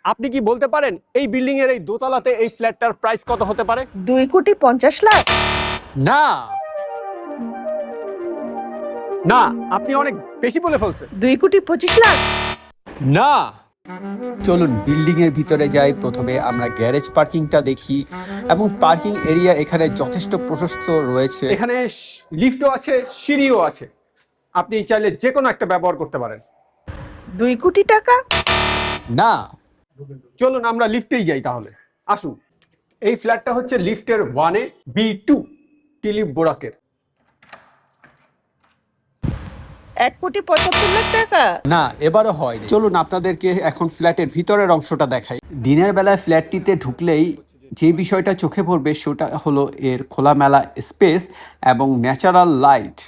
আপনি কি বলতে পারেন এই বিল্ডিং এর এই দোতলাতে এই ফ্ল্যাটটার প্রাইস কত হতে পারে? 2,50,00,000। না না, আপনি অনেক বেশি বলে ফেলছেন। 2,25,00,000। না, চলুন বিল্ডিং এর ভিতরে যাই। প্রথমে আমরা গ্যারেজ পার্কিংটা দেখি এবং পার্কিং এরিয়া এখানে যথেষ্ট প্রশস্ত রয়েছে। এখানে লিফটও আছে, সিঁড়িও আছে। আপনি চাইলে যে কোনো একটা ব্যবহার করতে পারেন। 2,00,00,000 টাকা। না, চলুন আমরা লিফটেই যাই তাহলে, আসুন। এই ফ্ল্যাটটা হচ্ছে লিফটের 1-এ B2 টিলিপ বোরাকের। 1,75,00,000 টাকা। না এবারও হয়নি। চলুন আপনাদেরকে এখন ফ্ল্যাটের ভিতরের অংশটা দেখাই। দিনের বেলায় ফ্ল্যাটটিতে ঢুকলেই যে বিষয়টা চোখে পড়বে সেটা হলো এর খোলামেলা স্পেস এবং ন্যাচারাল লাইট।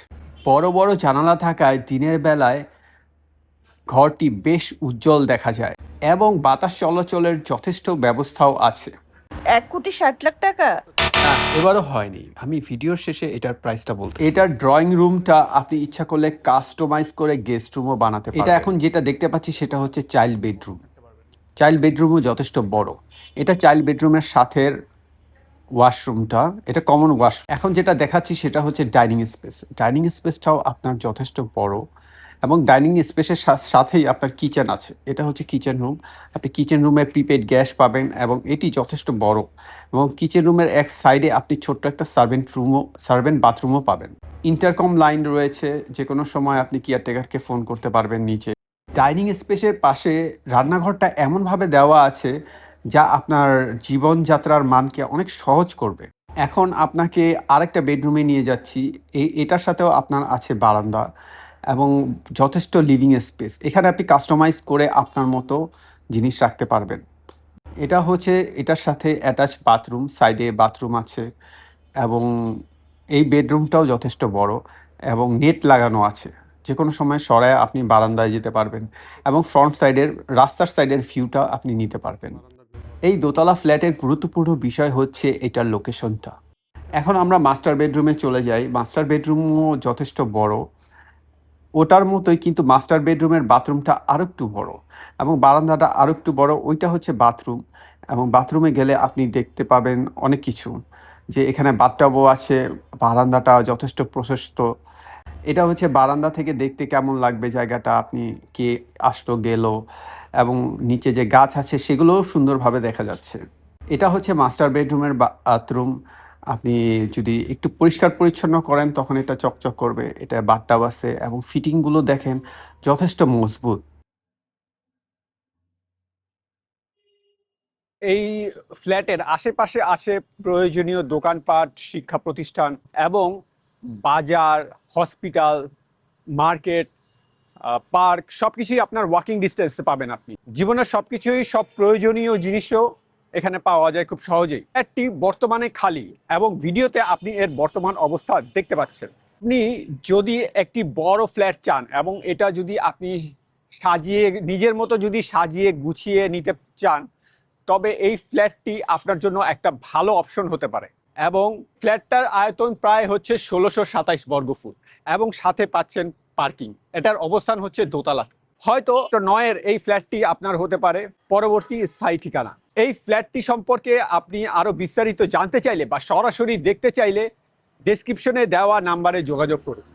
বড় বড় জানালা থাকায় দিনের বেলায় ঘরটি বেশ উজ্জ্বল দেখা যায় এবং বাতাস চলাচলের যথেষ্ট ব্যবস্থাও আছে। 1,60,00,000 টাকা। না এবারও হয়নি। আমি ভিডিওর শেষে এটার প্রাইসটা বলতে। এটার ড্রয়িং রুমটা আপনি ইচ্ছা করলে কাস্টমাইজ করে গেস্ট রুমও বানাতে পারবেন। এটা এখন যেটা দেখতে পাচ্ছি সেটা হচ্ছে চাইল্ড বেডরুম। চাইল্ড বেডরুমও যথেষ্ট বড়। এটা চাইল্ড বেডরুমের সাথে ওয়াশরুমটা, এটা কমন ওয়াশরুম। এখন যেটা দেখাচ্ছি সেটা হচ্ছে ডাইনিং স্পেস। ডাইনিং স্পেসটাও আপনার যথেষ্ট বড় এবং ডাইনিং স্পেসের সাথেই আপনার কিচেন আছে। এটা হচ্ছে কিচেন রুম। আপনি কিচেন রুমে প্রিপেড গ্যাস পাবেন এবং এটি যথেষ্ট বড় এবং কিচেন রুমের এক সাইডে আপনি ছোট্ট একটা সার্ভেন্ট বাথরুমও পাবেন। ইন্টারকম লাইন রয়েছে, যে কোনো সময় আপনি কেয়ারটেকারকে ফোন করতে পারবেন নিচে। ডাইনিং স্পেসের পাশে রান্নাঘরটা এমনভাবে দেওয়া আছে যা আপনার জীবনযাত্রার মানকে অনেক সহজ করবে। এখন আপনাকে আরেকটা বেডরুমে নিয়ে যাচ্ছি। এটার সাথেও আপনার আছে বারান্দা এবং যথেষ্ট লিভিং স্পেস। এখানে আপনি কাস্টমাইজ করে আপনার মতো জিনিস রাখতে পারবেন। এটা হচ্ছে এটার সাথে অ্যাটাচ বাথরুম, সাইডে বাথরুম আছে এবং এই বেডরুমটাও যথেষ্ট বড় এবং নেট লাগানো আছে। যে কোনো সময় সরায় আপনি বারান্দায় যেতে পারবেন এবং ফ্রন্ট সাইডের রাস্তার সাইডের ভিউটা আপনি নিতে পারবেন। এই দোতলা ফ্ল্যাটের গুরুত্বপূর্ণ বিষয় হচ্ছে এটার লোকেশনটা। এখন আমরা মাস্টার বেডরুমে চলে যাই। মাস্টার বেডরুমও যথেষ্ট বড়। ওটার মতোই কিন্তু মাস্টার বেডরুমের বাথরুমটা আরও একটু বড় এবং বারান্দাটা আরও একটু বড়। ওইটা হচ্ছে বাথরুম এবং বাথরুমে গেলে আপনি দেখতে পাবেন অনেক কিছু, যে এখানে বাথটাবও আছে। বারান্দাটা যথেষ্ট প্রশস্ত। এটা হচ্ছে বারান্দা থেকে দেখতে কেমন লাগবে জায়গাটা, আপনি কে আসলো গেল এবং নিচে যে গাছ আছে সেগুলোও সুন্দরভাবে দেখা যাচ্ছে। এটা হচ্ছে মাস্টার বেডরুমের বাথরুম। আপনি যদি একটু পরিষ্কার পরিচ্ছন্ন করেন তখন এটা চকচক করবে। এটা বাথটাব আছে এবং ফিটিংগুলো দেখেন যথেষ্ট মজবুত। এই ফ্ল্যাটের আশেপাশে আছে প্রয়োজনীয় দোকানপাট, শিক্ষা প্রতিষ্ঠান এবং বাজার, হসপিটাল, মার্কেট, পার্ক, সবকিছুই আপনার ওয়াকিং ডিস্টেন্সে পাবেন। আপনি জীবনের সবকিছুই, সব প্রয়োজনীয় জিনিসও এখানে পাওয়া যায় খুব সহজেই। ফ্ল্যাটটি বর্তমানে খালি এবং ভিডিওতে আপনি এর বর্তমান অবস্থা দেখতে পাচ্ছেন। আপনি যদি একটি বড় ফ্ল্যাট চান এবং এটা যদি আপনি সাজিয়ে নিজের মতো যদি সাজিয়ে গুছিয়ে নিতে চান, তবে এই ফ্ল্যাটটি আপনার জন্য একটা ভালো অপশন হতে পারে। এবং ফ্ল্যাটটার আয়তন প্রায় হচ্ছে ১৬২৭ বর্গফুট এবং সাথে পাচ্ছেন পার্কিং। এটার অবস্থান হচ্ছে দোতলা। হয়তো ৯-এর এই ফ্ল্যাটটি আপনার হতে পারে পরবর্তী স্থায়ী ঠিকানা। এই ফ্ল্যাটটি সম্পর্কে আপনি আরও বিস্তারিত জানতে চাইলে বা সরাসরি দেখতে চাইলে ডেসক্রিপশনে দেওয়া নাম্বারে যোগাযোগ করুন।